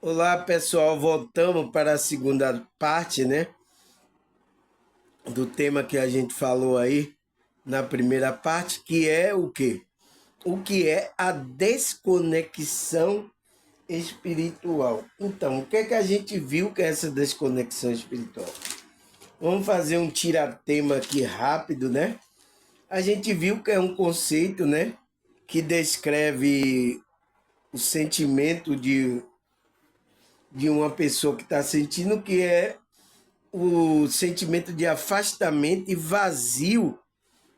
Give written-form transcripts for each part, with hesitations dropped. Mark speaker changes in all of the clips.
Speaker 1: Olá, pessoal. Voltamos para a segunda parte, né? Do tema que a gente falou aí na primeira parte, que é o quê? O que é a desconexão espiritual. Então, o que é que a gente viu que é essa desconexão espiritual? Vamos fazer um tiratema aqui rápido, né? A gente viu que é um conceito, né? Que descreve o sentimento de uma pessoa que está sentindo, que é o sentimento de afastamento e vazio,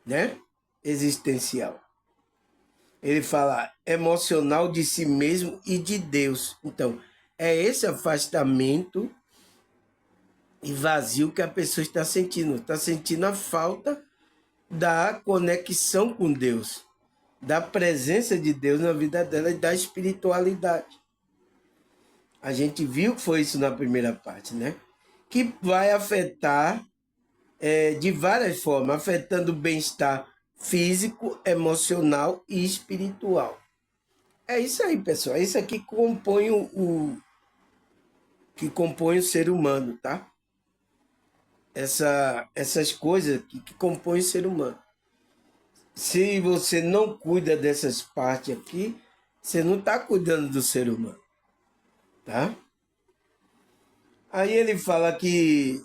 Speaker 1: né? Existencial. Ele fala emocional de si mesmo e de Deus. Então, é esse afastamento e vazio que a pessoa está sentindo. Está sentindo a falta da conexão com Deus, da presença de Deus na vida dela e da espiritualidade. A gente viu que foi isso na primeira parte, né? Que vai afetar de várias formas, afetando o bem-estar físico, emocional e espiritual. É isso aí, pessoal. É isso aqui que compõe que compõe o ser humano, tá? Essas coisas que compõem o ser humano. Se você não cuida dessas partes aqui, você não está cuidando do ser humano, tá? Aí ele fala que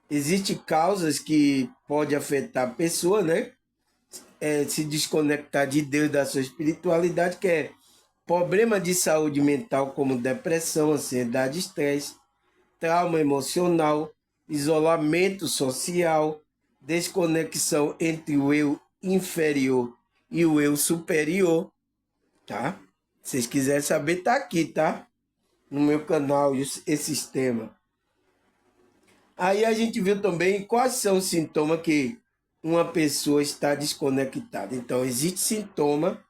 Speaker 1: existem causas que podem afetar a pessoa, né? Se desconectar de Deus, da sua espiritualidade, que é problema de saúde mental como depressão, ansiedade, estresse, trauma emocional, isolamento social, desconexão entre o eu inferior e o eu superior, tá? Se vocês quiserem saber, tá aqui, tá? No meu canal, esses temas. Aí a gente viu também quais são os sintomas que uma pessoa está desconectada. Então, existe sintoma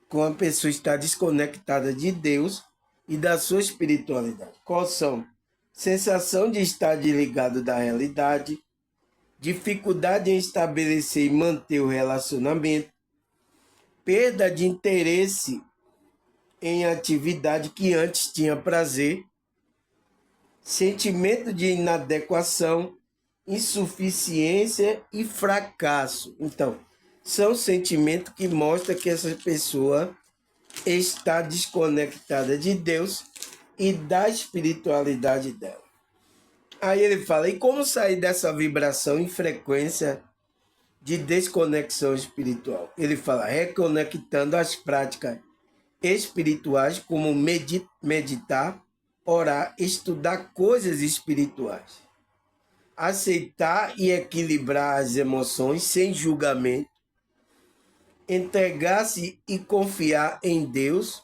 Speaker 1: quando a pessoa está desconectada de Deus e da sua espiritualidade. Quais são? Sensação de estar desligado da realidade, dificuldade em estabelecer e manter o relacionamento, perda de interesse em atividade que antes tinha prazer, sentimento de inadequação, insuficiência e fracasso. Então, são sentimentos que mostram que essa pessoa está desconectada de Deus e da espiritualidade dela. Aí ele fala, e como sair dessa vibração em frequência de desconexão espiritual? Ele fala, reconectando as práticas espirituais, como meditar, orar, estudar coisas espirituais, aceitar e equilibrar as emoções sem julgamento, entregar-se e confiar em Deus,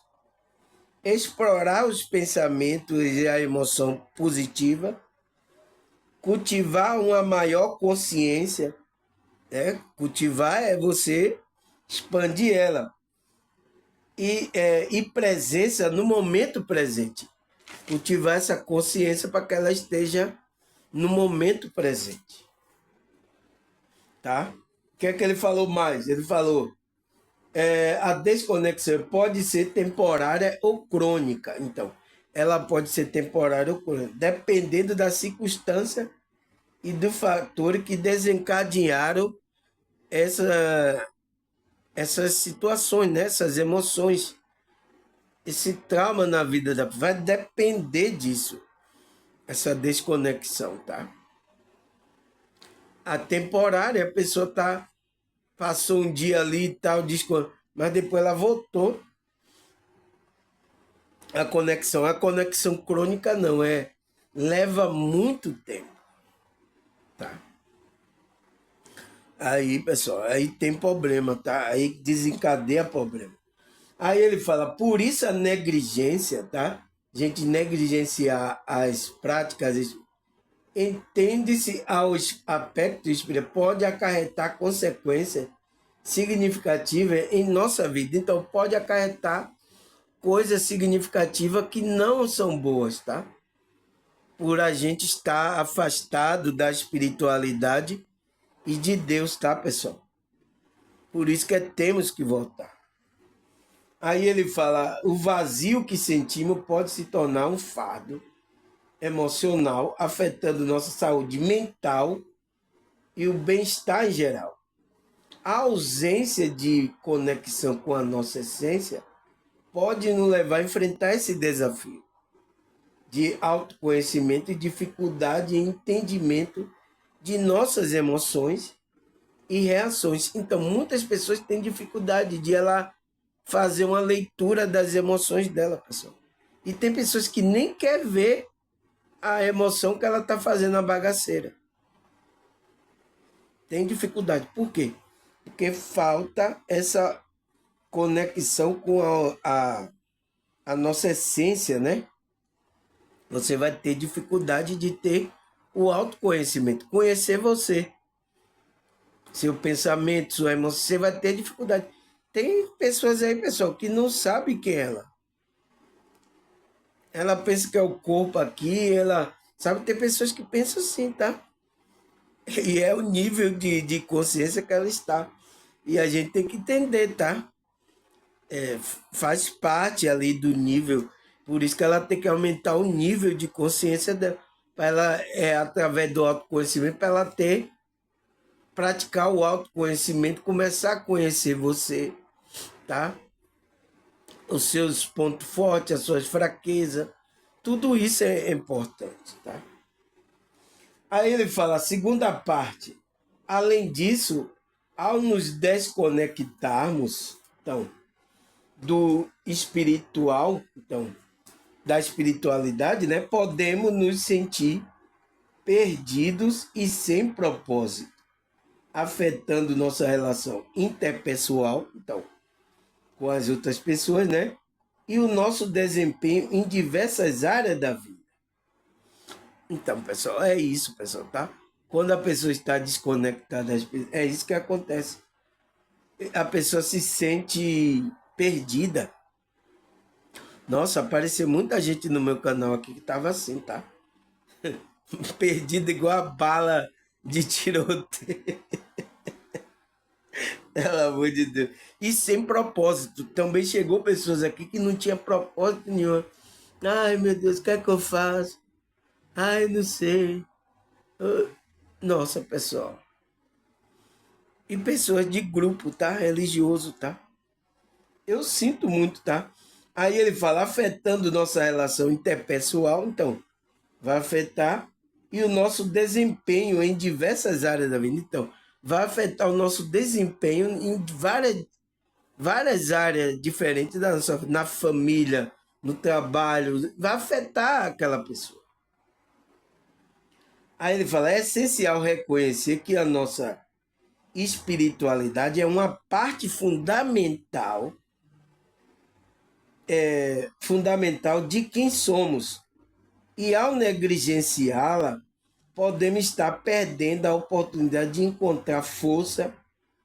Speaker 1: explorar os pensamentos e a emoção positiva, cultivar uma maior consciência, né? Cultivar é você expandir ela, e presença no momento presente. Cultivar essa consciência para que ela esteja no momento presente. Tá? O que é que ele falou mais? Ele falou, a desconexão pode ser temporária ou crônica. Então, ela pode ser temporária ou crônica, dependendo da circunstância e do fator que desencadearam essa, essas situações, né? Essas emoções, esse trauma na vida da pessoa. Vai depender disso, essa desconexão, tá? A temporária, a pessoa passou um dia ali e tal, mas depois ela voltou a conexão. A conexão crônica não, leva muito tempo, tá? Aí, pessoal, aí tem problema, tá? Aí desencadeia problema. Aí ele fala, por isso a negligência, tá? A gente negligenciar as práticas, entende-se aos aspectos espirituais, pode acarretar consequências significativas em nossa vida. Então, pode acarretar coisas significativas que não são boas, tá? Por a gente estar afastado da espiritualidade e de Deus, tá, pessoal? Por isso que temos que voltar. Aí ele fala: o vazio que sentimos pode se tornar um fardo emocional, afetando nossa saúde mental e o bem-estar em geral. A ausência de conexão com a nossa essência pode nos levar a enfrentar esse desafio de autoconhecimento e dificuldade em entendimento de nossas emoções e reações. Então, muitas pessoas têm dificuldade de ela fazer uma leitura das emoções dela, pessoal. E tem pessoas que nem quer ver a emoção que ela está fazendo a bagaceira. Tem dificuldade. Por quê? Porque falta essa conexão com a nossa essência, né? Você vai ter dificuldade de ter o autoconhecimento, conhecer você, seu pensamento, sua emoção, você vai ter dificuldade. Tem pessoas aí, pessoal, que não sabem quem é ela. Ela pensa que é o corpo aqui, ela sabe, tem pessoas que pensam assim, tá? E é o nível de consciência que ela está. E a gente tem que entender, tá? Faz parte ali do nível, por isso que ela tem que aumentar o nível de consciência dela, para ela, através do autoconhecimento, para ela ter, praticar o autoconhecimento, começar a conhecer você, tá? Os seus pontos fortes, as suas fraquezas, tudo isso é importante, tá? Aí ele fala, a segunda parte, além disso, ao nos desconectarmos, então, do espiritual, então, da espiritualidade, né? Podemos nos sentir perdidos e sem propósito, afetando nossa relação interpessoal, então, com as outras pessoas, né? E o nosso desempenho em diversas áreas da vida. Então, pessoal, é isso, pessoal, tá? Quando a pessoa está desconectada, é isso que acontece. A pessoa se sente perdida. Nossa, apareceu muita gente no meu canal aqui que tava assim, tá? Perdida igual a bala de tiroteio. Pelo amor de Deus. E sem propósito. Também chegou pessoas aqui que não tinha propósito nenhum. Ai, meu Deus, o que é que eu faço? Ai, não sei. Nossa, pessoal. E pessoas de grupo, tá? Religioso, tá? Eu sinto muito, tá? Aí ele fala, afetando nossa relação interpessoal, então, vai afetar e o nosso desempenho em diversas áreas da vida. Então, vai afetar o nosso desempenho em várias áreas diferentes da nossa, na família, no trabalho, vai afetar aquela pessoa. Aí ele fala, é essencial reconhecer que a nossa espiritualidade é uma parte fundamental de quem somos. E ao negligenciá-la, podemos estar perdendo a oportunidade de encontrar força,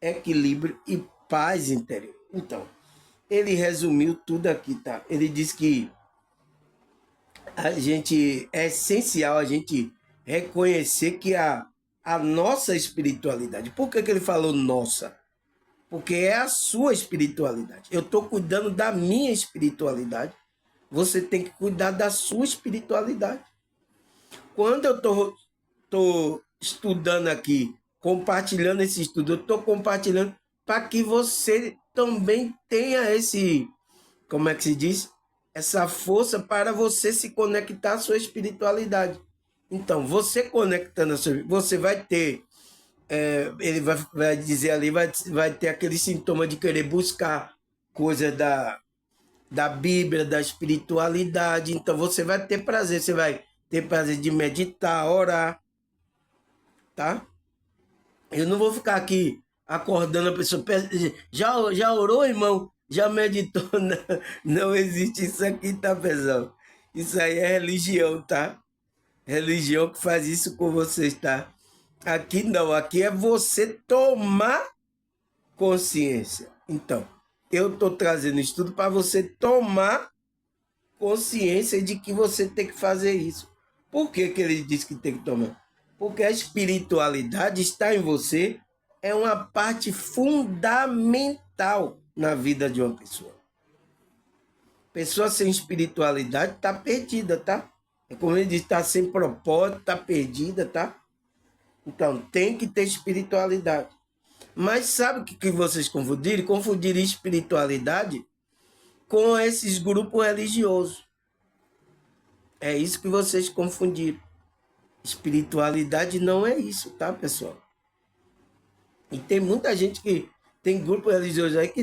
Speaker 1: equilíbrio e paz interior. Então, ele resumiu tudo aqui, tá? Ele diz que é essencial a gente reconhecer que a nossa espiritualidade. Por que ele falou nossa? Porque é a sua espiritualidade. Eu estou cuidando da minha espiritualidade. Você tem que cuidar da sua espiritualidade. Quando eu tô estudando aqui, compartilhando esse estudo, eu estou compartilhando para que você também tenha esse, como é que se diz? Essa força para você se conectar à sua espiritualidade. Então, você conectando a sua, você vai ter, ele vai dizer ali, vai ter aquele sintoma de querer buscar coisas da Bíblia, da espiritualidade. Então, você vai ter prazer, você vai ter prazer de meditar, orar, tá? Eu não vou ficar aqui acordando a pessoa. Já orou, irmão? Já meditou? Não, não existe isso aqui, tá, pessoal? Isso aí é religião, tá? Religião que faz isso com vocês, tá? Aqui não, aqui é você tomar consciência. Então, eu estou trazendo isso tudo para você tomar consciência de que você tem que fazer isso. Por que, que ele diz que tem que tomar? Porque a espiritualidade está em você, é uma parte fundamental na vida de uma pessoa. Pessoa sem espiritualidade está perdida, tá? É como ele diz, está sem propósito, está perdida, tá? Então, tem que ter espiritualidade. Mas sabe o que vocês confundiram? Confundiram espiritualidade com esses grupos religiosos. É isso que vocês confundiram. Espiritualidade não é isso, tá, pessoal? E tem muita gente que tem grupo religioso aí que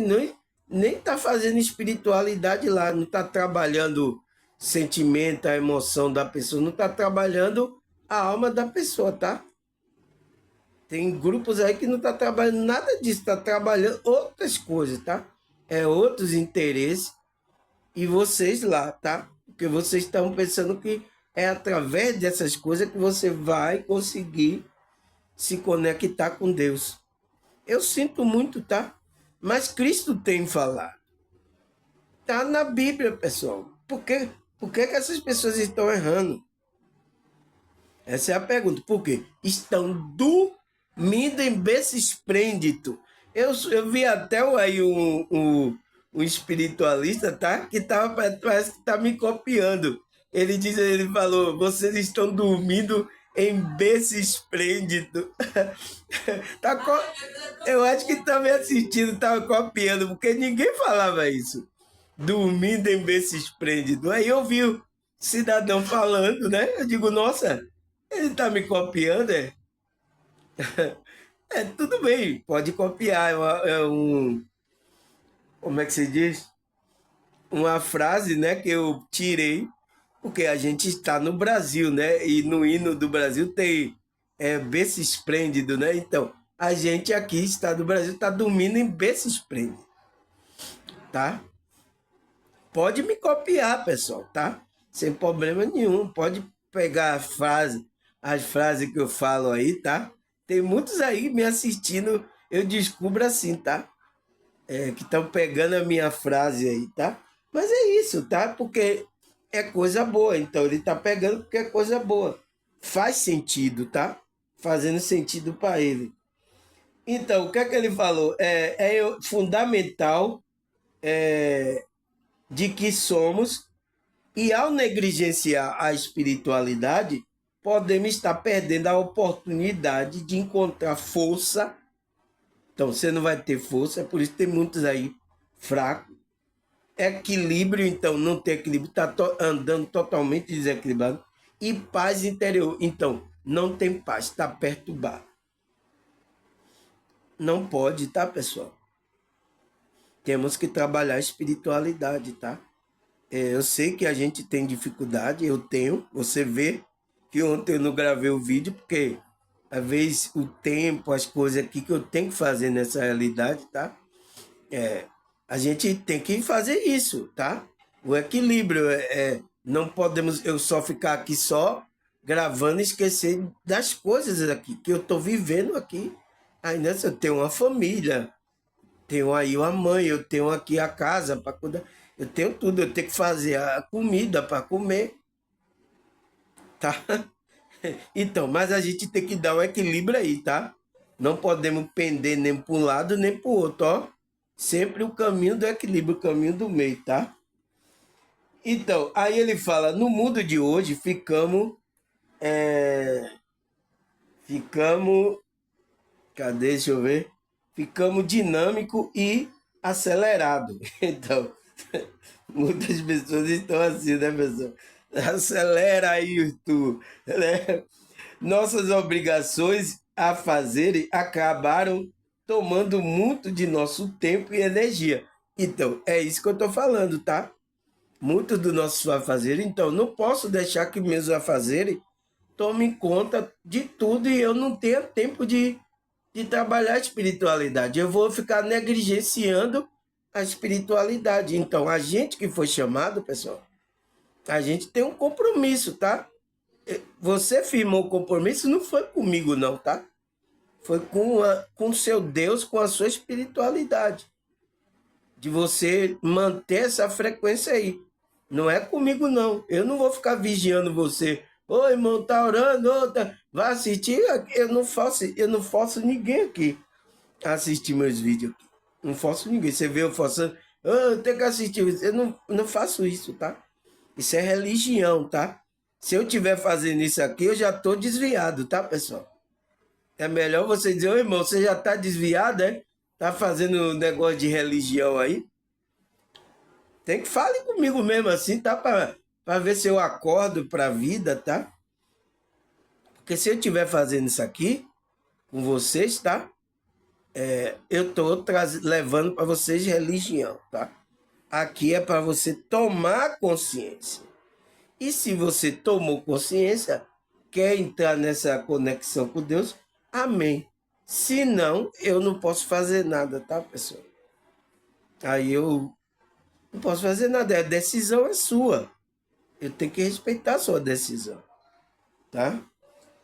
Speaker 1: nem tá fazendo espiritualidade lá, não tá trabalhando sentimento, a emoção da pessoa, não tá trabalhando a alma da pessoa, tá? Tem grupos aí que não tá trabalhando nada disso, tá trabalhando outras coisas, tá? É outros interesses e vocês lá, tá? Porque vocês estão pensando que é através dessas coisas que você vai conseguir se conectar com Deus. Eu sinto muito, tá? Mas Cristo tem falado. Tá na Bíblia, pessoal. Por que essas pessoas estão errando? Essa é a pergunta. Por quê? Estão dormindo em berço esplêndido. Eu vi até aí um espiritualista, tá? Que parece que tá me copiando. Ele falou, vocês estão dormindo em berço esplêndido. Eu acho que tá me assistindo, tá copiando, porque ninguém falava isso. Dormindo em berço esplêndido. Aí eu vi o cidadão falando, né? Eu digo, nossa, ele tá me copiando, é? É, tudo bem, pode copiar. Como é que se diz? Uma frase, né, que eu tirei, porque a gente está no Brasil, né? E no hino do Brasil tem berço esplêndido, né? Então, a gente aqui, está no Brasil, está dormindo em berço esplêndido, tá? Pode me copiar, pessoal, tá? Sem problema nenhum. Pode pegar as frases que eu falo aí, tá? Tem muitos aí me assistindo, eu descubro assim, tá? Que estão pegando a minha frase aí, tá? Mas é isso, tá? Porque é coisa boa. Então ele tá pegando porque é coisa boa. Faz sentido, tá? Fazendo sentido para ele. Então, o que é que ele falou? É fundamental de que somos, e ao negligenciar a espiritualidade, podemos estar perdendo a oportunidade de encontrar força. Então, você não vai ter força, é por isso que tem muitos aí fracos. Equilíbrio, então, não tem equilíbrio, está andando totalmente desequilibrado. E paz interior, então, não tem paz, está perturbado. Não pode, tá, pessoal? Temos que trabalhar a espiritualidade, tá? Eu sei que a gente tem dificuldade, eu tenho. Você vê que ontem eu não gravei o vídeo, porque às vezes o tempo, as coisas aqui que eu tenho que fazer nessa realidade, tá? A gente tem que fazer isso, tá? O equilíbrio não podemos eu só ficar aqui só gravando e esquecer das coisas aqui que eu tô vivendo aqui. Ainda eu tenho uma família, tenho aí uma mãe, eu tenho aqui a casa para cuidar, eu tenho tudo, eu tenho que fazer a comida para comer, tá? Então, mas a gente tem que dar um equilíbrio aí, tá? Não podemos pender nem para um lado nem para o outro, ó. Sempre o caminho do equilíbrio, o caminho do meio, tá? Então, aí ele fala, no mundo de hoje ficamos, cadê, deixa eu ver? Ficamos dinâmico e acelerado. Então, muitas pessoas estão assim, né, pessoal? Acelera aí, tu, né? Nossas obrigações a fazerem acabaram tomando muito de nosso tempo e energia. Então, é isso que eu estou falando, tá? Muitos dos nossos afazeres, então não posso deixar que meus afazeres tomem conta de tudo e eu não tenha tempo de trabalhar a espiritualidade. Eu vou ficar negligenciando a espiritualidade. Então, a gente que foi chamado, pessoal, a gente tem um compromisso, tá? Você firmou o compromisso, não foi comigo, não, tá? Foi com o seu Deus, com a sua espiritualidade. De você manter essa frequência aí. Não é comigo, não. Eu não vou ficar vigiando você. Ô, irmão, tá orando? Ô, tá... Vai assistir? Eu não forço ninguém aqui a assistir meus vídeos. Não forço ninguém. Você vê eu forçando. Eu tenho que assistir isso. Eu não faço isso, tá? Isso é religião, tá? Se eu estiver fazendo isso aqui, eu já estou desviado, tá, pessoal? É melhor você dizer, ô irmão, você já está desviado, é? Tá fazendo um negócio de religião aí? Tem que falar comigo mesmo assim, tá? Para ver se eu acordo para a vida, tá? Porque se eu estiver fazendo isso aqui com vocês, tá? Eu estou levando para vocês religião, tá? Aqui é para você tomar consciência. E se você tomou consciência, quer entrar nessa conexão com Deus, amém. Se não, eu não posso fazer nada, tá, pessoal? Aí eu não posso fazer nada, a decisão é sua. Eu tenho que respeitar a sua decisão, tá?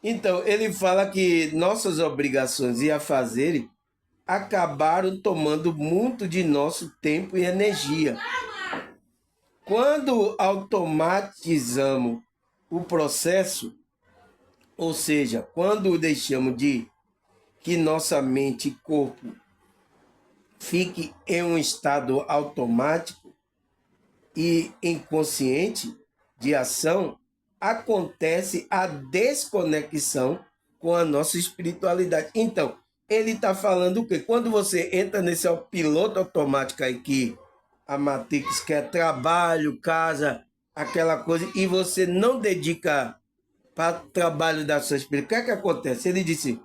Speaker 1: Então, ele fala que nossas obrigações e afazeres acabaram tomando muito de nosso tempo e energia. Quando automatizamos o processo, ou seja, quando deixamos de que nossa mente e corpo fique em um estado automático e inconsciente de ação, acontece a desconexão com a nossa espiritualidade. Então, ele está falando o quê? Quando você entra nesse piloto automático aí que a Matrix quer trabalho, casa, aquela coisa, e você não dedica para o trabalho da sua espiritualidade, o que é que acontece? Ele disse,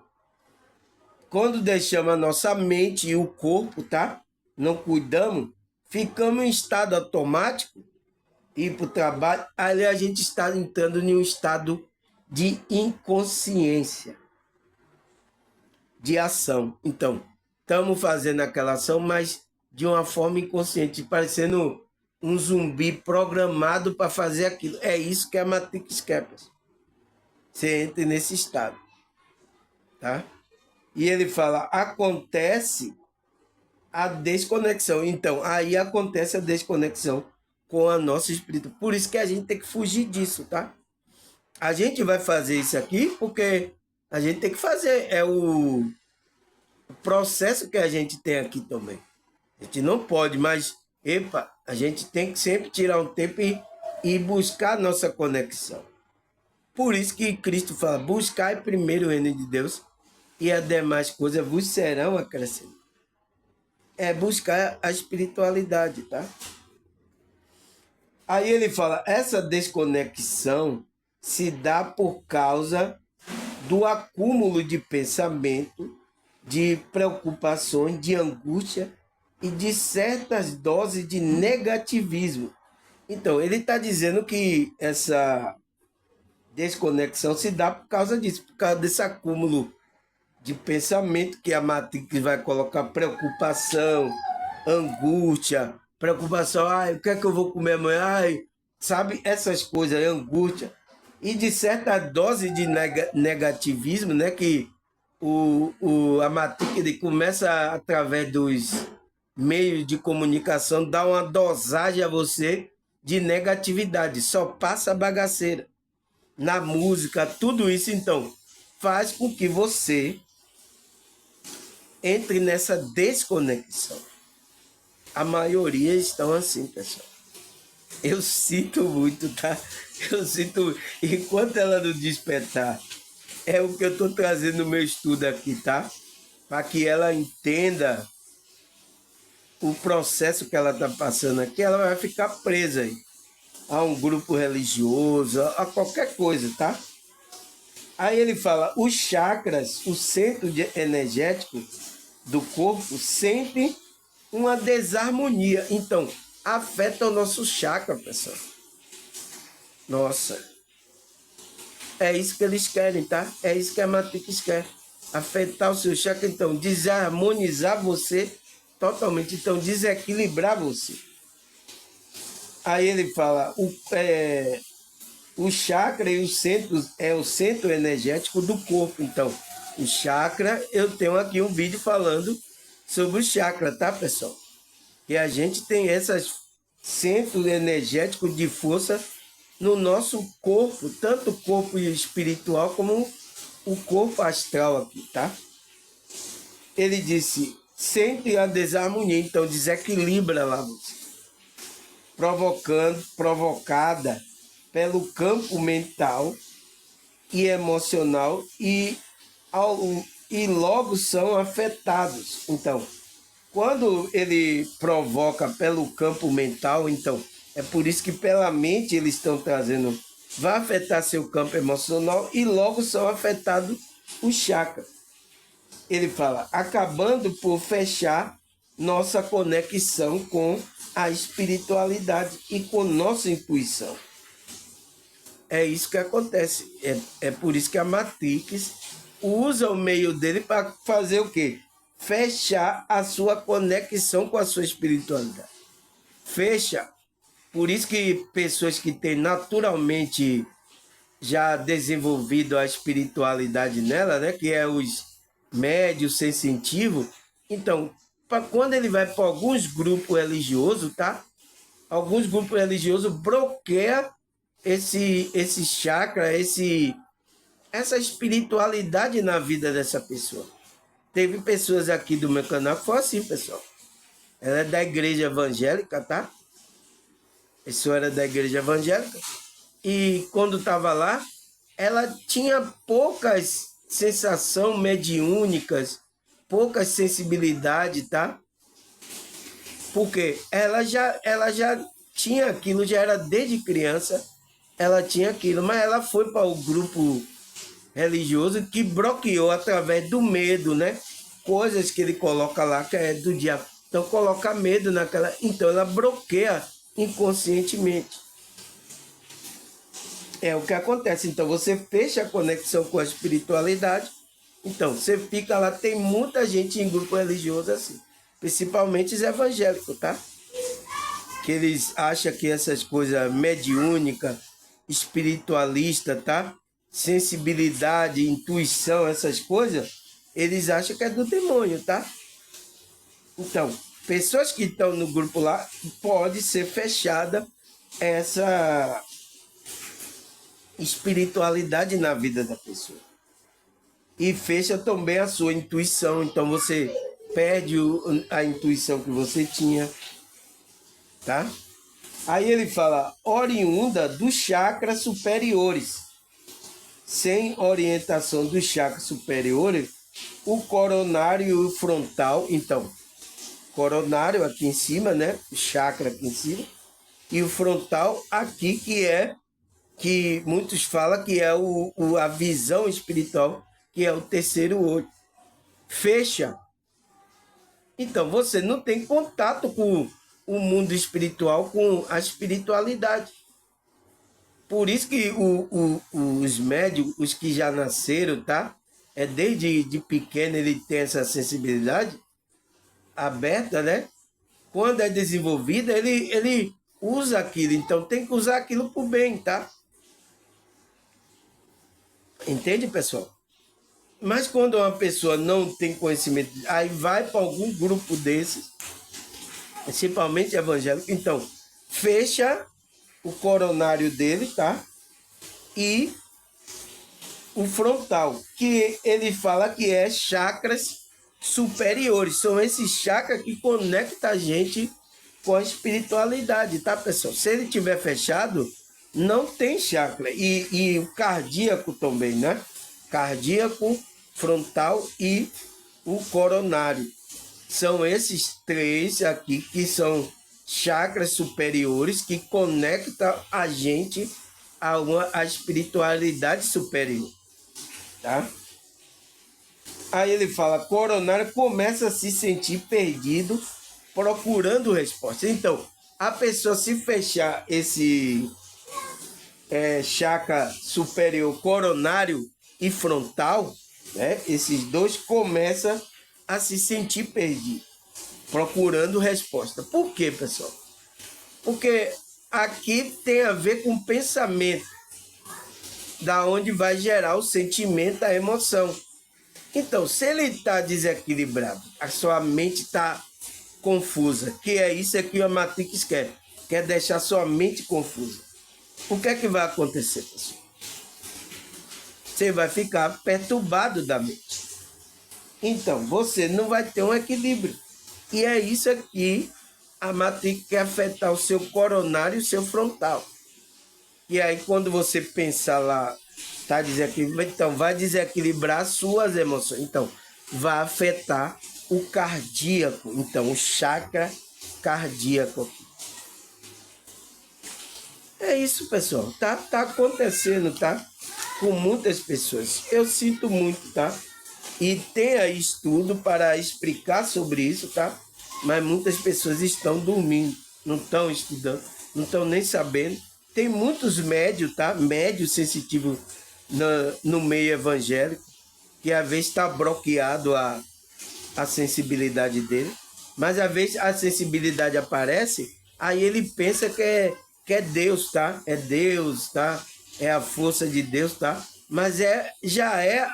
Speaker 1: quando deixamos a nossa mente e o corpo, tá? Não cuidamos, ficamos em estado automático, ir para o trabalho, aí a gente está entrando em um estado de inconsciência, de ação. Então, estamos fazendo aquela ação, mas de uma forma inconsciente, parecendo um zumbi programado para fazer aquilo. É isso que é a Matrix quer. Você entra nesse estado, tá? E ele fala, acontece a desconexão. Então, aí acontece a desconexão com a nossa espírito. Por isso que a gente tem que fugir disso, tá? A gente vai fazer isso aqui porque a gente tem que fazer. É o processo que a gente tem aqui também. A gente não pode, mas, epa, a gente tem que sempre tirar um tempo e buscar a nossa conexão. Por isso que Cristo fala, buscai primeiro o reino de Deus e as demais coisas vos serão acrescentadas. É buscar a espiritualidade, tá? Aí ele fala, essa desconexão se dá por causa do acúmulo de pensamento, de preocupações, de angústia e de certas doses de negativismo. Então, ele está dizendo que essa desconexão se dá por causa disso, por causa desse acúmulo de pensamento que a Matrix vai colocar preocupação, angústia, preocupação, ai, o que é que eu vou comer amanhã? Ai, sabe, essas coisas, angústia. E de certa dose de negativismo, né, que a Matrix ele começa através dos meios de comunicação, dá uma dosagem a você de negatividade, só passa bagaceira. Na música, tudo isso, então, faz com que você entre nessa desconexão. A maioria estão assim, pessoal. Eu sinto muito, tá? Eu sinto. Enquanto ela não despertar, é o que eu estou trazendo no meu estudo aqui, tá? Para que ela entenda o processo que ela está passando aqui, ela vai ficar presa aí a um grupo religioso, a qualquer coisa, tá? Aí ele fala, os chakras, o centro energético do corpo, sentem uma desarmonia. Então, afeta o nosso chakra, pessoal. Nossa. É isso que eles querem, tá? É isso que a Matrix quer. Afetar o seu chakra, então, desarmonizar você totalmente. Então, desequilibrar você. Aí ele fala, o chakra e os centros é o centro energético do corpo. Então, o chakra, eu tenho aqui um vídeo falando sobre o chakra, tá, pessoal? E a gente tem esses centros energéticos de força no nosso corpo, tanto o corpo espiritual como o corpo astral aqui, tá? Ele disse, sente a desarmonia, então desequilibra lá você, provocada pelo campo mental e emocional e logo são afetados. Então, quando ele provoca pelo campo mental, então, é por isso que pela mente eles estão trazendo, vai afetar seu campo emocional e logo são afetados os chakras. Ele fala, acabando por fechar nossa conexão com a espiritualidade e com nossa intuição. É isso que acontece. É por isso que a Matrix usa o meio dele para fazer o quê? Fechar a sua conexão com a sua espiritualidade. Fecha. Por isso que pessoas que têm naturalmente já desenvolvido a espiritualidade nela, né, que é os médios sensitivos, então, quando ele vai para alguns grupos religiosos, tá? Alguns grupos religiosos bloqueiam esse chakra, essa espiritualidade na vida dessa pessoa. Teve pessoas aqui do meu canal que foi assim, pessoal. Ela é da igreja evangélica, tá? A pessoa era da igreja evangélica. E quando estava lá, ela tinha poucas sensações mediúnicas, poucas sensibilidade, tá? Porque ela já tinha aquilo, já era desde criança, ela tinha aquilo, mas ela foi para o grupo religioso que bloqueou através do medo, né? Coisas que ele coloca lá que é do diabo. Então coloca medo naquela, então ela bloqueia inconscientemente. É o que acontece. Então você fecha a conexão com a espiritualidade. Então você fica lá, tem muita gente em grupo religioso assim, principalmente os evangélicos, tá? Que eles acham que essas coisas mediúnicas, espiritualista, tá? Sensibilidade, intuição, essas coisas, eles acham que é do demônio, tá? Então, pessoas que estão no grupo lá, pode ser fechada essa espiritualidade na vida da pessoa. E fecha também a sua intuição, então você perde a intuição que você tinha, tá? Aí ele fala, oriunda dos chakras superiores. Sem orientação dos chakras superiores, o coronário e o frontal, então, coronário aqui em cima, né? O chakra aqui em cima, e o frontal aqui, que muitos falam que é a visão espiritual, que é o terceiro olho. Fecha. Então, você não tem contato com o mundo espiritual, com a espiritualidade. Por isso que os médios, os que já nasceram, tá? Desde de pequeno ele tem essa sensibilidade aberta, né? Quando é desenvolvida, ele usa aquilo. Então tem que usar aquilo para o bem, tá? Entende, pessoal? Mas quando uma pessoa não tem conhecimento, aí vai para algum grupo desses, principalmente evangélico, então fecha o coronário dele, tá? E o frontal, que ele fala que é chakras superiores. São esses chakras que conectam a gente com a espiritualidade, tá, pessoal? Se ele tiver fechado, não tem chakra. E o cardíaco também, né? Cardíaco, frontal e o coronário. São esses três aqui que são chakras superiores que conectam a gente a espiritualidade superior, tá? Aí ele fala, coronário começa a se sentir perdido, procurando resposta. Então, a pessoa se fechar esse chakra superior, coronário e frontal, né? Esses dois começam a se sentir perdido, procurando resposta. Por quê, pessoal? Porque aqui tem a ver com o pensamento, da onde vai gerar o sentimento, a emoção. Então, se ele está desequilibrado, a sua mente está confusa, que é isso que a Matrix quer deixar sua mente confusa. O que é que vai acontecer, pessoal? Você vai ficar perturbado da mente. Então, você não vai ter um equilíbrio. E é isso aqui, a matriz que afetar o seu coronário e o seu frontal. E aí, quando você pensar lá, tá desequilibrado, então vai desequilibrar suas emoções. Então, vai afetar o cardíaco. Então, o chakra cardíaco. É isso, pessoal. Tá acontecendo, tá? Com muitas pessoas. Eu sinto muito, tá? E tem aí estudo para explicar sobre isso, tá? Mas muitas pessoas estão dormindo, não estão estudando, não estão nem sabendo. Tem muitos médios, tá? Médios sensitivos no meio evangélico, que às vezes está bloqueado a sensibilidade dele, mas às vezes a sensibilidade aparece, aí ele pensa que é Deus, tá? É Deus, tá? É a força de Deus, tá? Mas já é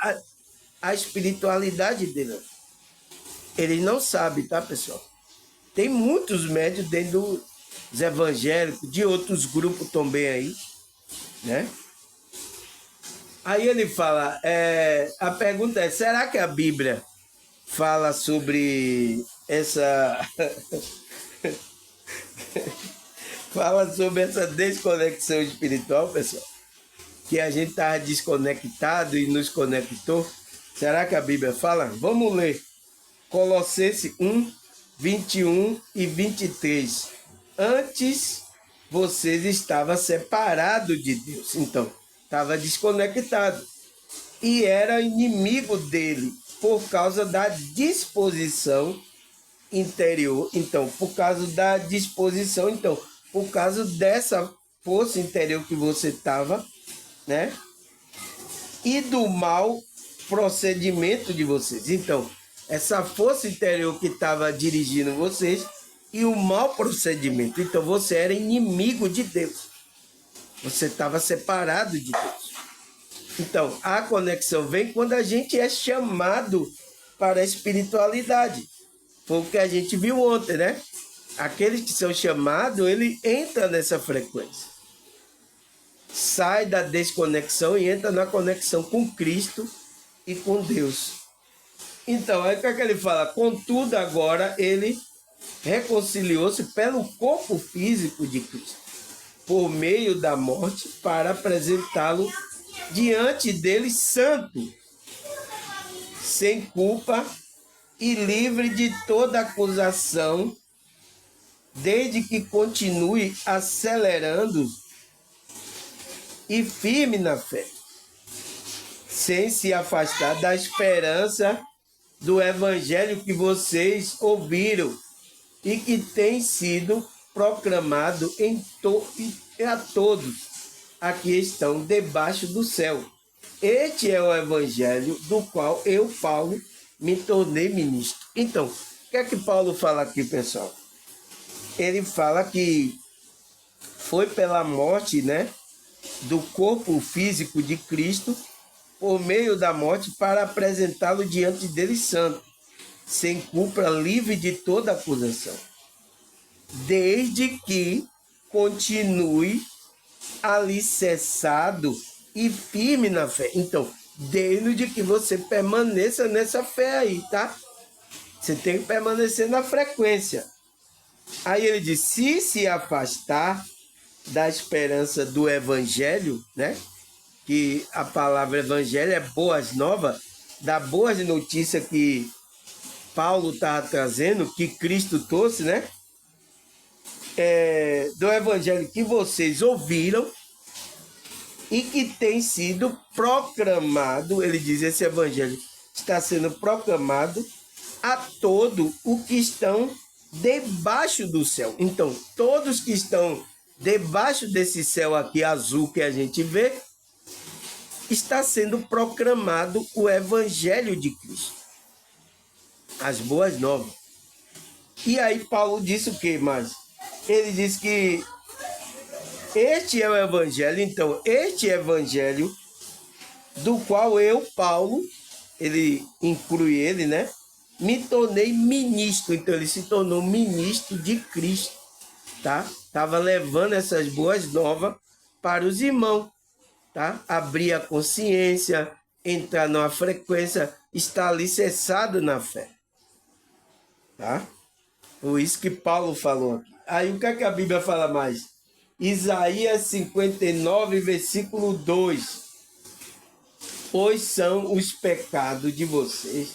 Speaker 1: a espiritualidade dele. Ele não sabe, tá, pessoal? Tem muitos médios dentro dos evangélicos, de outros grupos também aí, né? Aí ele fala, a pergunta é, será que a Bíblia fala sobre essa fala sobre essa desconexão espiritual, pessoal? Que a gente estava desconectado e nos conectou. Será que a Bíblia fala? Vamos ler. Colossenses 1, 21 e 23. Antes vocês estavam separados de Deus. Então, estava desconectado. E era inimigo dele por causa da disposição interior. Então, por causa da disposição, então, por causa dessa força interior que você estava, né? E do mau procedimento de vocês. Então, essa força interior que estava dirigindo vocês e o mau procedimento. Então, você era inimigo de Deus. Você estava separado de Deus. Então, a conexão vem quando a gente é chamado para a espiritualidade. Foi o que a gente viu ontem, né? Aqueles que são chamados, ele entra nessa frequência. Sai da desconexão e entra na conexão com Cristo e com Deus. Então, aí o que é que ele fala? Contudo, agora ele reconciliou-se pelo corpo físico de Cristo, por meio da morte, para apresentá-lo diante dele santo, sem culpa e livre de toda acusação, desde que continue acelerando e firme na fé, sem se afastar da esperança do evangelho que vocês ouviram e que tem sido proclamado a todos aqui estão debaixo do céu. Este é o evangelho do qual eu, Paulo, me tornei ministro. Então, o que é que Paulo fala aqui, pessoal? Ele fala que foi pela morte, né, do corpo físico de Cristo, por meio da morte, para apresentá-lo diante dele santo, sem culpa, livre de toda acusação, desde que continue alicerçado e firme na fé. Então, desde que você permaneça nessa fé aí, tá? Você tem que permanecer na frequência. Aí ele diz, se afastar da esperança do evangelho, né? Que a palavra evangelho é boas novas, da boas notícias que Paulo está trazendo, que Cristo trouxe, né? Do evangelho que vocês ouviram e que tem sido proclamado, ele diz, esse evangelho está sendo proclamado a todo o que estão debaixo do céu. Então, todos que estão debaixo desse céu aqui azul que a gente vê, está sendo proclamado o evangelho de Cristo, as boas novas. E aí Paulo disse o que mais? Ele diz que este é o evangelho. Então, este evangelho do qual eu, Paulo, ele inclui ele, né? Me tornei ministro. Então, ele se tornou ministro de Cristo, tá? Estava levando essas boas novas para os irmãos, tá? Abrir a consciência, entrar numa frequência, está alicerçado na fé. Tá? Por isso que Paulo falou aqui. Aí o que é que a Bíblia fala mais? Isaías 59, versículo 2. Pois são os pecados de vocês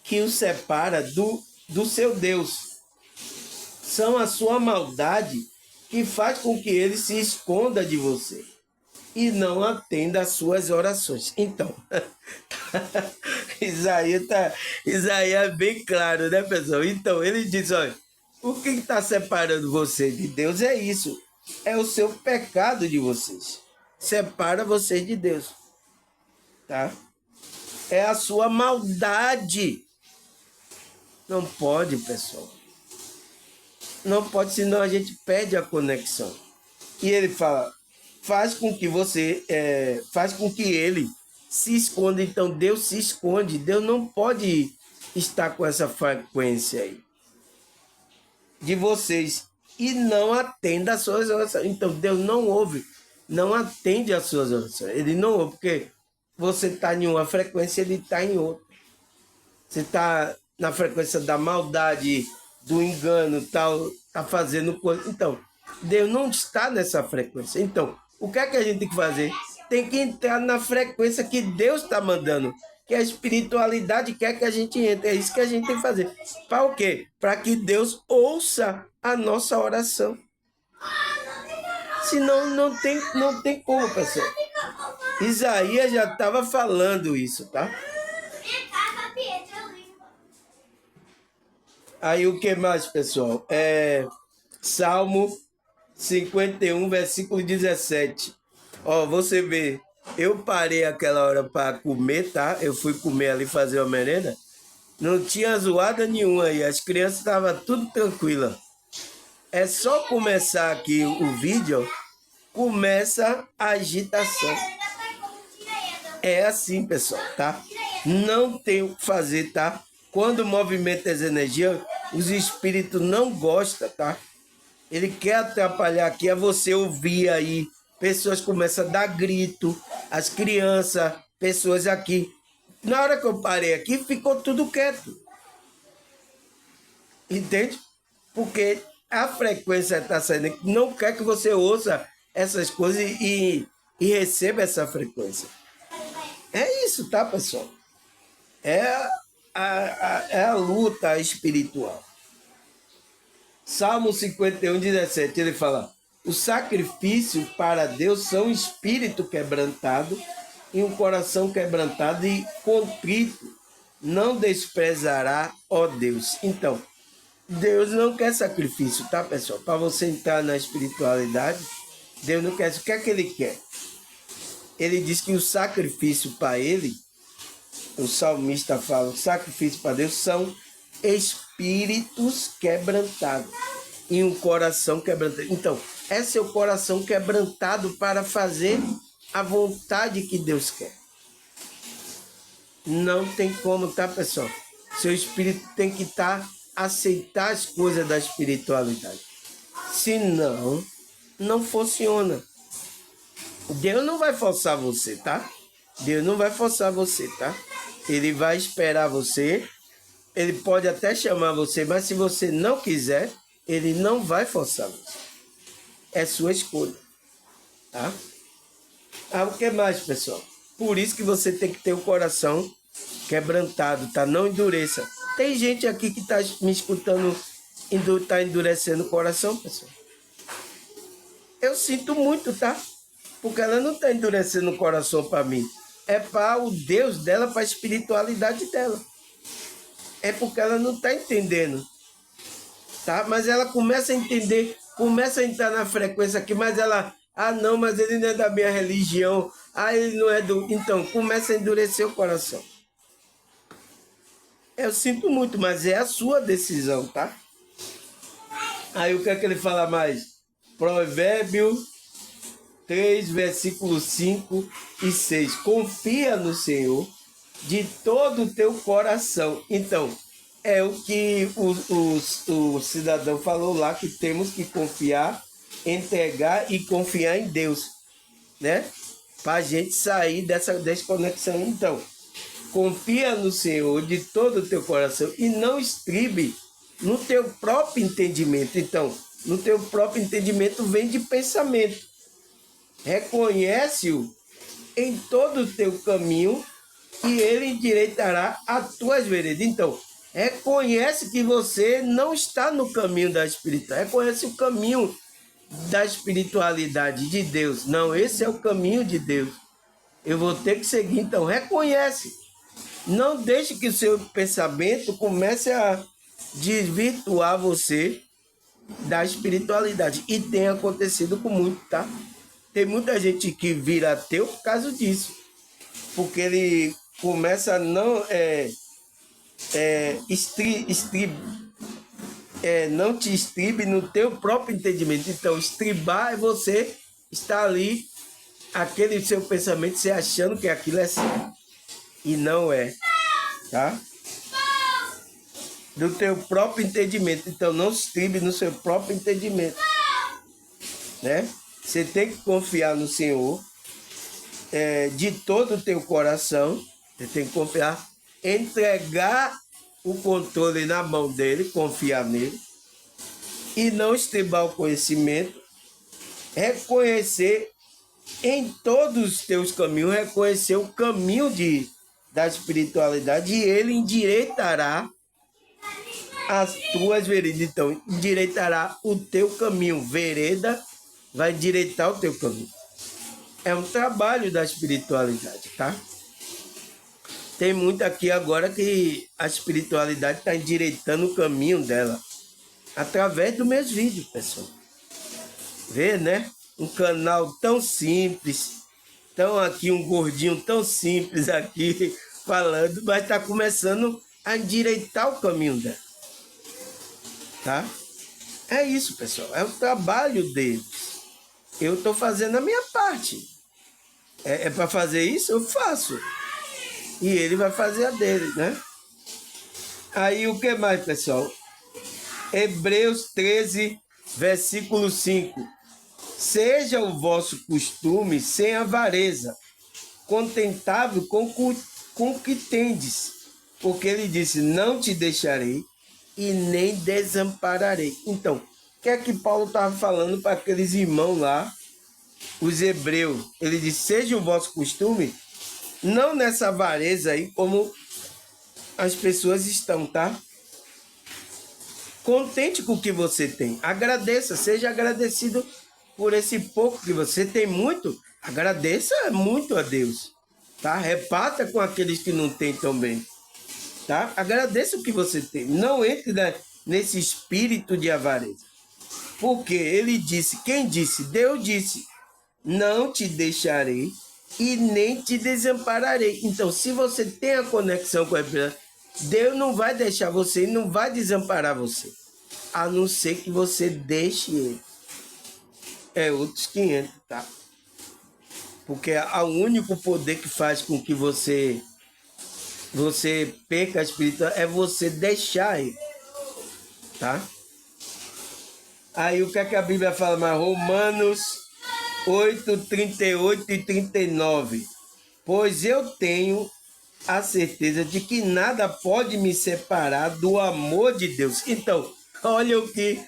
Speaker 1: que os separa do seu Deus. São a sua maldade que faz com que ele se esconda de você e não atenda às suas orações. Então, Isaías é bem claro, né, pessoal? Então, ele diz, olha, o que está separando você de Deus é isso. É o seu pecado de vocês. Separa você de Deus. Tá? É a sua maldade. Não pode, pessoal. Não pode, senão a gente perde a conexão. E ele fala, faz com que ele se esconda. Então Deus se esconde. Deus não pode estar com essa frequência aí de vocês e não atenda às suas orações. Então Deus não ouve, não atende às suas orações. Ele não ouve, porque você está em uma frequência, ele está em outra. Você está na frequência da maldade, do engano, tal, tá fazendo coisa. Então, Deus não está nessa frequência. Então, o que é que a gente tem que fazer? Tem que entrar na frequência que Deus está mandando, que a espiritualidade quer que a gente entre. É isso que a gente tem que fazer. Para o quê? Para que Deus ouça a nossa oração. Senão não tem como, pessoal. Isaías já estava falando isso, tá? Aí o que mais, pessoal? Salmo 51, versículo 17. Ó, você vê, eu parei aquela hora para comer, tá? Eu fui comer ali, fazer uma merenda. Não tinha zoada nenhuma aí, as crianças estavam tudo tranquilas. É só começar aqui o vídeo, começa a agitação. É assim, pessoal, tá? Não tem o que fazer, tá? Quando movimenta as energias, os espíritos não gostam, tá? Ele quer atrapalhar aqui, é você ouvir aí. Pessoas começam a dar grito, as crianças, pessoas aqui. Na hora que eu parei aqui, ficou tudo quieto. Entende? Porque a frequência está saindo, não quer que você ouça essas coisas e receba essa frequência. É isso, tá, pessoal? É a luta espiritual. Salmo 51, 17, ele fala: o sacrifício para Deus são um espírito quebrantado e um coração quebrantado e contrito. Não desprezará, ó Deus. Então, Deus não quer sacrifício, tá, pessoal? Para você entrar na espiritualidade, Deus não quer. O que é que ele quer? Ele diz que o sacrifício para ele, o salmista fala, o sacrifício para Deus são espíritos quebrantados e um coração quebrantado. Então, é seu coração quebrantado para fazer a vontade que Deus quer. Não tem como, tá, pessoal? Seu espírito tem que aceitar as coisas da espiritualidade. Senão, não funciona. Deus não vai forçar você, tá? Deus não vai forçar você, tá? Ele vai esperar você. Ele pode até chamar você, mas se você não quiser, ele não vai forçar você. É sua escolha, tá? O que mais, pessoal? Por isso que você tem que ter o coração quebrantado, tá? Não endureça. Tem gente aqui que tá me escutando, tá endurecendo o coração, pessoal. Eu sinto muito, tá? Porque ela não tá endurecendo o coração para mim. É para o Deus dela, para a espiritualidade dela. É porque ela não está entendendo, tá? Mas ela começa a entender, começa a entrar na frequência aqui, mas ela, não, mas ele não é da minha religião, ele não é do... Então, começa a endurecer o coração. Eu sinto muito, mas é a sua decisão, tá? Aí o que é que ele fala mais? Provérbio 3, versículos 5 e 6. Confia no Senhor de todo o teu coração. Então, é o que o cidadão falou lá, que temos que confiar, entregar e confiar em Deus, né? para a gente sair dessa desconexão. Então, confia no Senhor de todo o teu coração e não estribe no teu próprio entendimento. Então, no teu próprio entendimento vem de pensamento. Reconhece-o em todo o teu caminho e ele endireitará as tuas veredas. Então, reconhece que você não está no caminho da espiritualidade. Reconhece o caminho da espiritualidade de Deus. Não, esse é o caminho de Deus. Eu vou ter que seguir. Então, reconhece. Não deixe que o seu pensamento comece a desvirtuar você da espiritualidade. E tem acontecido com muito, tá? Tem muita gente que vira ateu por causa disso. Porque ele começa a não não te estribe no teu próprio entendimento. Então, estribar é você estar ali, aquele seu pensamento, você achando que aquilo é certo. E não é, tá? Do teu próprio entendimento. Então, não se estribe no seu próprio entendimento, né? Você tem que confiar no Senhor de todo o teu coração. Você tem que confiar, entregar o controle na mão dele, confiar nele, e não estribar o conhecimento, reconhecer em todos os teus caminhos, reconhecer o caminho da espiritualidade, e ele endireitará as tuas veredas. Então, endireitará o teu caminho. Vereda vai endireitar o teu caminho. É um trabalho da espiritualidade, tá? Tem muito aqui agora que a espiritualidade está endireitando o caminho dela através dos meus vídeos, pessoal. Vê, né? Um canal tão simples, um gordinho tão simples aqui falando, mas está começando a endireitar o caminho dela, tá? É isso, pessoal. É o trabalho deles. Eu estou fazendo a minha parte. É para fazer isso? Eu faço. E ele vai fazer a dele, né? Aí o que mais, pessoal? Hebreus 13, versículo 5. Seja o vosso costume sem avareza, contentável com o que tendes. Porque ele disse, não te deixarei e nem desampararei. Então, o que é que Paulo estava falando para aqueles irmãos lá, os hebreus? Ele disse, seja o vosso costume, não nessa avareza aí como as pessoas estão, tá? Contente com o que você tem. Agradeça, seja agradecido por esse pouco que você tem. Muito, agradeça muito a Deus, tá? Reparta com aqueles que não têm também, tá? Agradeça o que você tem. Não entre nesse espírito de avareza. Porque ele disse, quem disse? Deus disse, não te deixarei e nem te desampararei. Então, se você tem a conexão com a espiritualidade, Deus não vai deixar você e não vai desamparar você, a não ser que você deixe ele. É outros 500, tá? Porque o único poder que faz com que você perca a espiritualidade é você deixar ele, tá? Aí o que é que a Bíblia fala mais? Romanos 8, 38 e 39. Pois eu tenho a certeza de que nada pode me separar do amor de Deus. Então, olha o que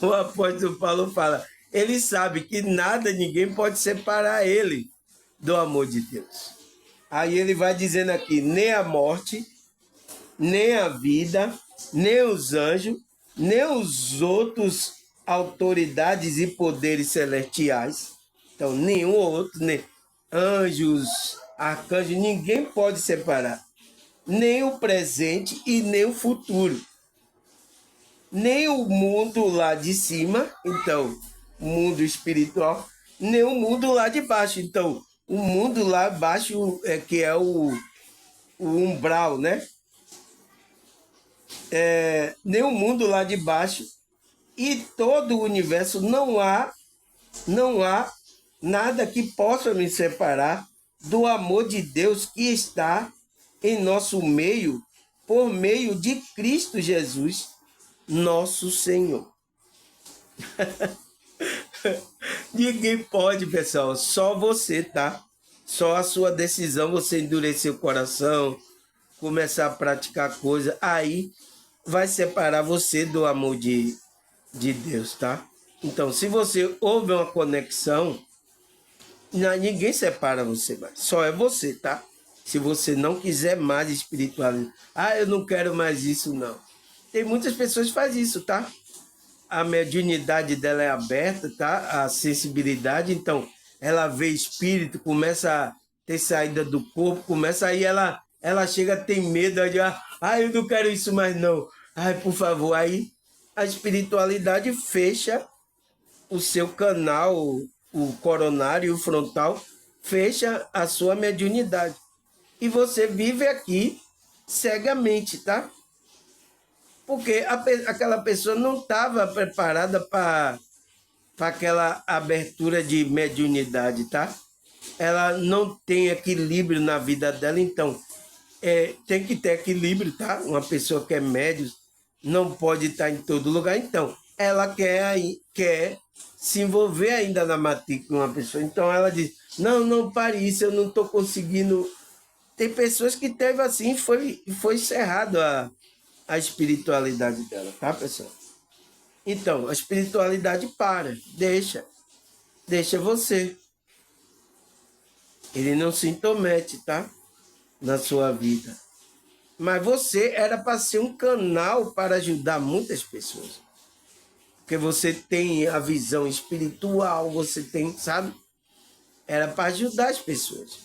Speaker 1: o apóstolo Paulo fala. Ele sabe que nada, ninguém pode separar ele do amor de Deus. Aí ele vai dizendo aqui, nem a morte, nem a vida, nem os anjos, nem os outros autoridades e poderes celestiais. Então, nenhum outro, nem anjos, arcanjos, ninguém pode separar. Nem o presente e nem o futuro. Nem o mundo lá de cima, então, o mundo espiritual, nem o mundo lá de baixo. Então, o mundo lá baixo que é o umbral, né? Nem o mundo lá de baixo e todo o universo, não há nada que possa me separar do amor de Deus que está em nosso meio, por meio de Cristo Jesus, nosso Senhor. Ninguém pode, pessoal, só você, tá? Só a sua decisão, você endurecer o coração, começar a praticar coisa, aí vai separar você do amor de Deus, tá? Então, se você houve uma conexão, ninguém separa você mais. Só é você, tá? Se você não quiser mais espiritualidade. Ah, eu não quero mais isso, não. Tem muitas pessoas que fazem isso, tá? A mediunidade dela é aberta, tá? A sensibilidade, então ela vê espírito, começa a ter saída do corpo, começa aí ela chega a ter medo de, eu não quero isso mais não. Ai, por favor, aí a espiritualidade fecha o seu canal, o coronário e o frontal, fecha a sua mediunidade. E você vive aqui cegamente, tá? Porque aquela pessoa não estava preparada para aquela abertura de mediunidade, tá? Ela não tem equilíbrio na vida dela, então tem que ter equilíbrio, tá? Uma pessoa que é médium não pode estar em todo lugar, então ela quer se envolver ainda na matrícula uma pessoa. Então ela diz, não, pare isso, eu não estou conseguindo. Tem pessoas que teve assim, foi encerrado a espiritualidade dela, tá, pessoal? Então, a espiritualidade deixa você. Ele não se intromete, tá? Na sua vida. Mas você era para ser um canal para ajudar muitas pessoas. Porque você tem a visão espiritual, você tem, sabe? Era para ajudar as pessoas.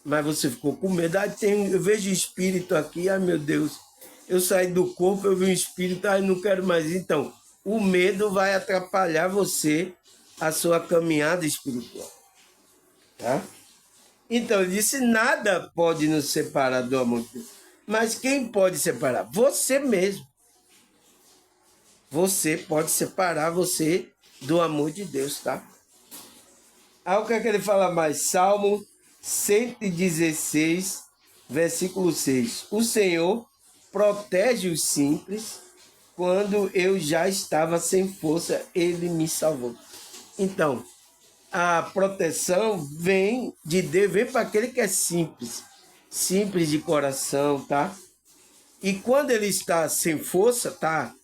Speaker 1: Mas você ficou com medo. Eu vejo espírito aqui, ai meu Deus. Eu saí do corpo, eu vi um espírito, não quero mais. Então, o medo vai atrapalhar você, a sua caminhada espiritual. Tá? Então, ele disse, nada pode nos separar do amor de Deus. Mas quem pode separar? Você mesmo. Você pode separar você do amor de Deus, tá? Aí o que é que ele fala mais? Salmo 116, versículo 6. O Senhor protege os simples. Quando eu já estava sem força, ele me salvou. Então, a proteção vem de Deus, vem para aquele que é simples de coração, tá? E quando ele está sem força, tá?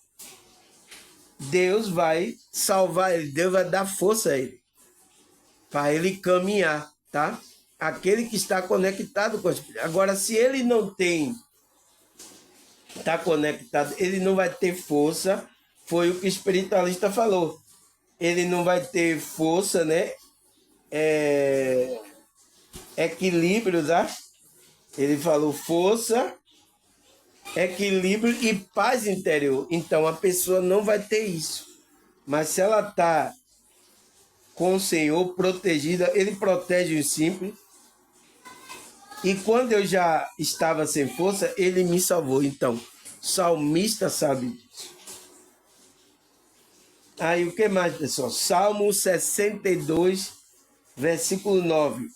Speaker 1: Deus vai salvar ele, Deus vai dar força a ele, para ele caminhar, tá? Aquele que está conectado com o Espírito. Agora, se ele não está conectado, ele não vai ter força, foi o que o espiritualista falou. Ele não vai ter força, né? Equilíbrio, tá? Ele falou força, equilíbrio e paz interior. Então, a pessoa não vai ter isso. Mas se ela está com o Senhor protegida, ele protege os simples. E quando eu já estava sem força, ele me salvou. Então, o salmista sabe disso. Aí o que mais, pessoal? Salmo 62, versículo 9.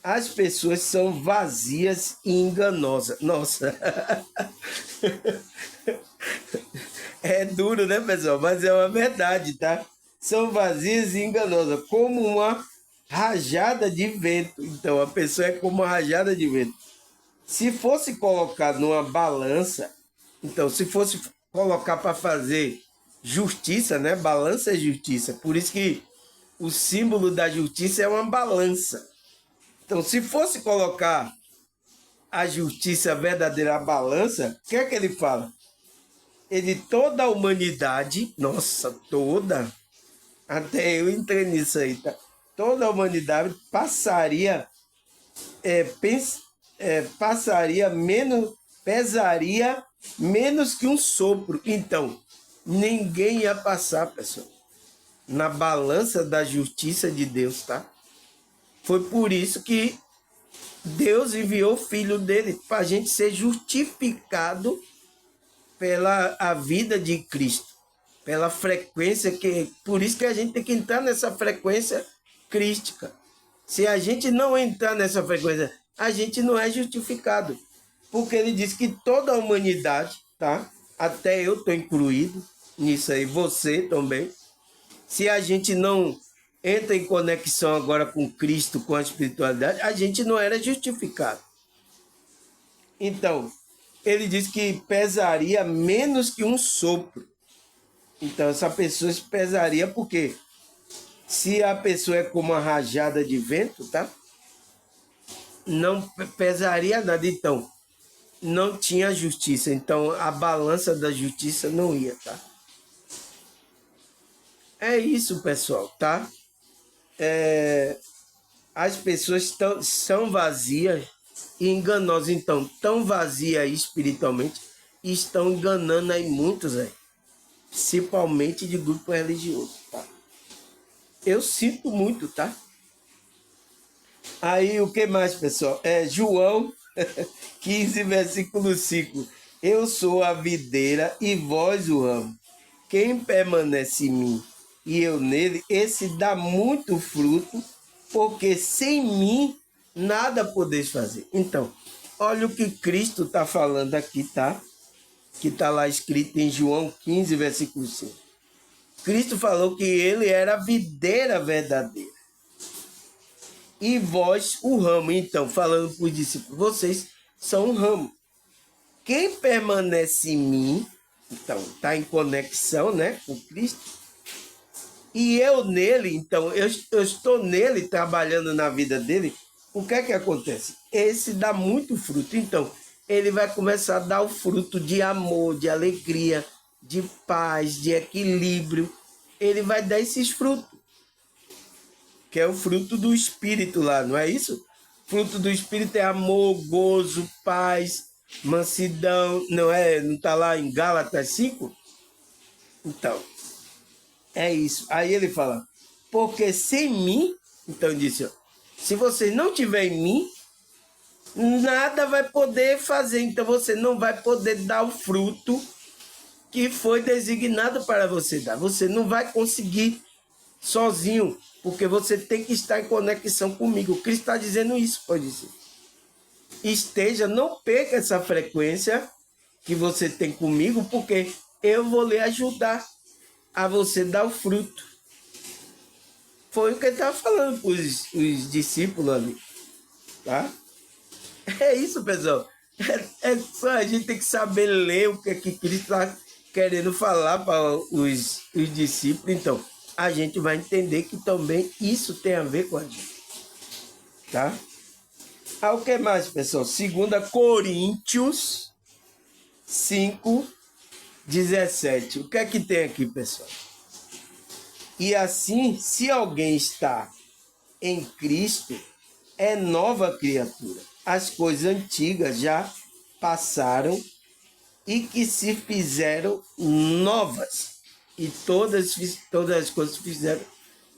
Speaker 1: As pessoas são vazias e enganosas. Nossa. É duro, né, pessoal? Mas é uma verdade, tá? São vazias e enganosas, como uma rajada de vento. Então, a pessoa é como uma rajada de vento. Se fosse colocar numa balança, então, se fosse colocar para fazer justiça, né? Balança é justiça. Por isso que o símbolo da justiça é uma balança. Então, se fosse colocar a justiça verdadeira à balança, o que é que ele fala? Toda a humanidade, nossa, toda, até eu entrei nisso aí, tá? Toda a humanidade passaria, pesaria menos que um sopro. Então, ninguém ia passar, pessoal, na balança da justiça de Deus, tá? Foi por isso que Deus enviou o Filho dele para a gente ser justificado pela a vida de Cristo, pela frequência por isso que a gente tem que entrar nessa frequência crística. Se a gente não entrar nessa frequência, a gente não é justificado, porque ele diz que toda a humanidade, tá? Até eu estou incluído nisso aí, você também. Se a gente não entra em conexão agora com Cristo, com a espiritualidade, a gente não era justificado. Então, ele diz que pesaria menos que um sopro. Então, essa pessoa se pesaria porque se a pessoa é como uma rajada de vento, tá? Não pesaria nada. Então, não tinha justiça. Então, a balança da justiça não ia, tá? É isso, pessoal, tá? As pessoas são vazias e enganosas. Então, tão vazias espiritualmente, e estão enganando aí muitos aí. Principalmente de grupo religioso, tá? Eu sinto muito, tá? Aí, o que mais, pessoal? João 15, versículo 5. Eu sou a videira e vós o ramo. Quem permanece em mim e eu nele, esse dá muito fruto, porque sem mim nada podeis fazer. Então, olha o que Cristo está falando aqui, tá? Que está lá escrito em João 15, versículo 5. Cristo falou que ele era a videira verdadeira. E vós o ramo. Então, falando para os discípulos, vocês são um ramo. Quem permanece em mim, então, está em conexão, né, com Cristo, e eu nele, então, eu estou nele, trabalhando na vida dele, o que é que acontece? Esse dá muito fruto. Então, ele vai começar a dar o fruto de amor, de alegria, de paz, de equilíbrio. Ele vai dar esses frutos, que é o fruto do Espírito lá, não é isso? Fruto do Espírito é amor, gozo, paz, mansidão, não é? Não está lá em Gálatas 5? Então, é isso. Aí ele fala, porque sem mim, então disse, ó, se você não tiver em mim, nada vai poder fazer. Então você não vai poder dar o fruto que foi designado para você dar. Você não vai conseguir sozinho, porque você tem que estar em conexão comigo. O Cristo está dizendo isso, pode dizer. Esteja, não perca essa frequência que você tem comigo, porque eu vou lhe ajudar a você dar o fruto. Foi o que ele estava falando para os discípulos ali, tá? É isso, pessoal. Só a gente tem que saber ler o que Cristo está querendo falar para os discípulos. Então, a gente vai entender que também isso tem a ver com a gente, tá? O que mais, pessoal? 2 Coríntios 5, 17. O que é que tem aqui, pessoal? E assim, se alguém está em Cristo, é nova criatura. As coisas antigas já passaram e que se fizeram novas. E todas as coisas se fizeram.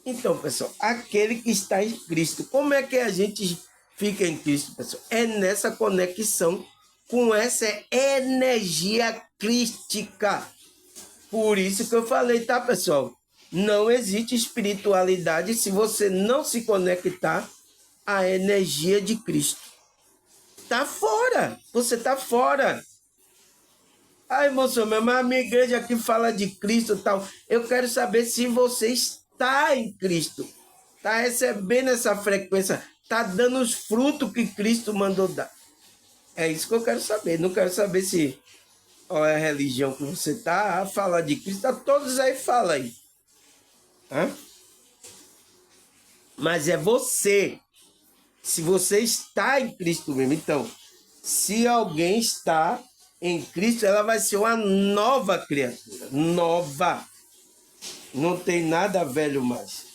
Speaker 1: Então, pessoal, aquele que está em Cristo, como é que a gente fica em Cristo, pessoal? É nessa conexão com essa energia crística. Por isso que eu falei, tá, pessoal? Não existe espiritualidade se você não se conectar à energia de Cristo. Tá fora. Você tá fora. Ai, moço, mas a minha igreja aqui fala de Cristo e tal. Eu quero saber se você está em Cristo. Está recebendo essa frequência. Está dando os frutos que Cristo mandou dar. É isso que eu quero saber. Não quero saber se qual é a religião que você está a falar de Cristo. Tá, todos aí falam aí. Hã? Mas é você. Se você está em Cristo mesmo. Então, se alguém está em Cristo, ela vai ser uma nova criatura. Nova. Não tem nada velho mais.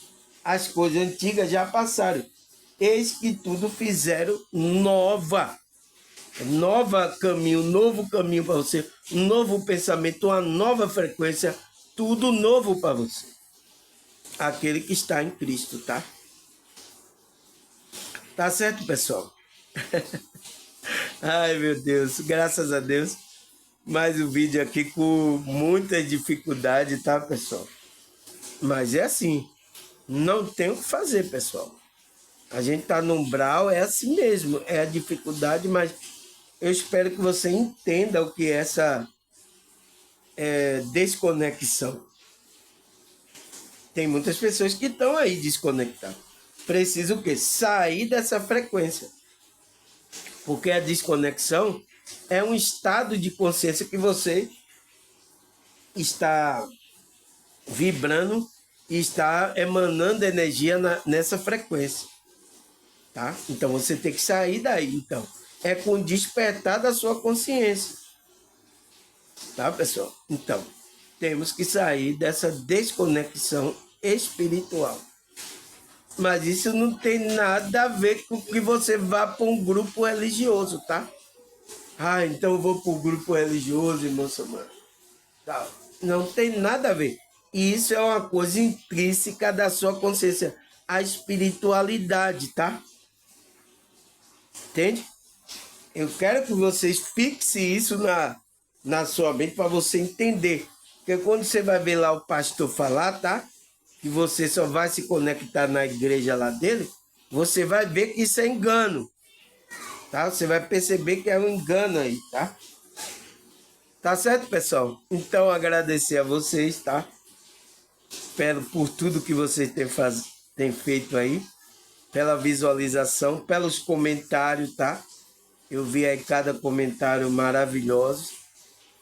Speaker 1: As coisas antigas já passaram. Eis que tudo fizeram nova. Nova caminho, novo caminho para você. Um novo pensamento, uma nova frequência. Tudo novo para você. Aquele que está em Cristo, tá? Tá certo, pessoal? Ai, meu Deus. Graças a Deus. Mais um vídeo aqui com muita dificuldade, tá, pessoal? Mas é assim. Não tem o que fazer, pessoal. A gente tá no umbral, é assim mesmo. É a dificuldade, mas eu espero que você entenda o que é essa desconexão. Tem muitas pessoas que estão aí desconectadas. Precisa o quê? Sair dessa frequência. Porque a desconexão é um estado de consciência que você está vibrando e está emanando energia nessa frequência. Tá? Então você tem que sair daí. Então, é com o despertar da sua consciência. Tá, pessoal? Então, temos que sair dessa desconexão espiritual. Mas isso não tem nada a ver com que você vá para um grupo religioso, tá? Ah, então eu vou para o grupo religioso, irmão Samara. Tá. Não tem nada a ver. E isso é uma coisa intrínseca da sua consciência. A espiritualidade, tá? Entende? Eu quero que vocês fixem isso na sua mente para você entender. Porque quando você vai ver lá o pastor falar, tá? Que você só vai se conectar na igreja lá dele, você vai ver que isso é engano. Tá? Você vai perceber que é um engano aí, tá? Tá certo, pessoal? Então, agradecer a vocês, tá? Por tudo que vocês têm feito aí, pela visualização, pelos comentários, tá? Eu vi aí cada comentário maravilhoso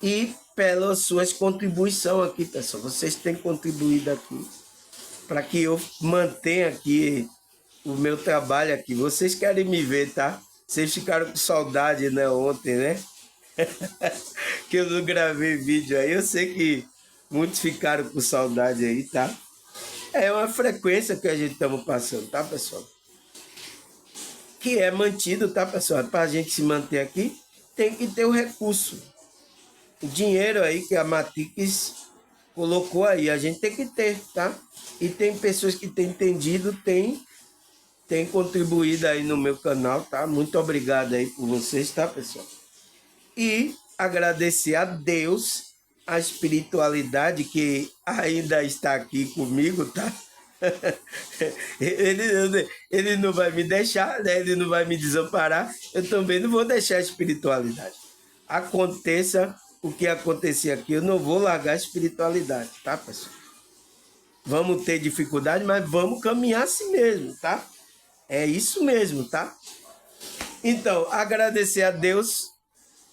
Speaker 1: e pelas suas contribuições aqui, pessoal. Vocês têm contribuído aqui para que eu mantenha aqui o meu trabalho aqui. Vocês querem me ver, tá? Vocês ficaram com saudade, né, ontem, né? Que eu não gravei vídeo aí. Eu sei que muitos ficaram com saudade aí, tá? É uma frequência que a gente estamos passando, tá, pessoal? Que é mantido, tá, pessoal? Para a gente se manter aqui, tem que ter o recurso. O dinheiro aí que a Matrix colocou aí, a gente tem que ter, tá? E tem pessoas que têm entendido, tem contribuído aí no meu canal, tá? Muito obrigado aí por vocês, tá, pessoal? E agradecer a Deus, a espiritualidade que ainda está aqui comigo, tá? Ele não vai me deixar, né? Ele não vai me desamparar. Eu também não vou deixar a espiritualidade. Aconteça o que acontecer aqui, eu não vou largar a espiritualidade, tá, pessoal? Vamos ter dificuldade, mas vamos caminhar assim mesmo, tá? É isso mesmo, tá? Então, agradecer a Deus,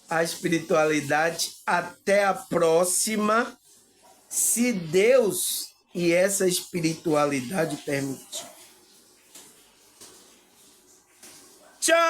Speaker 1: a espiritualidade. Até a próxima, se Deus e essa espiritualidade permitir. Tchau!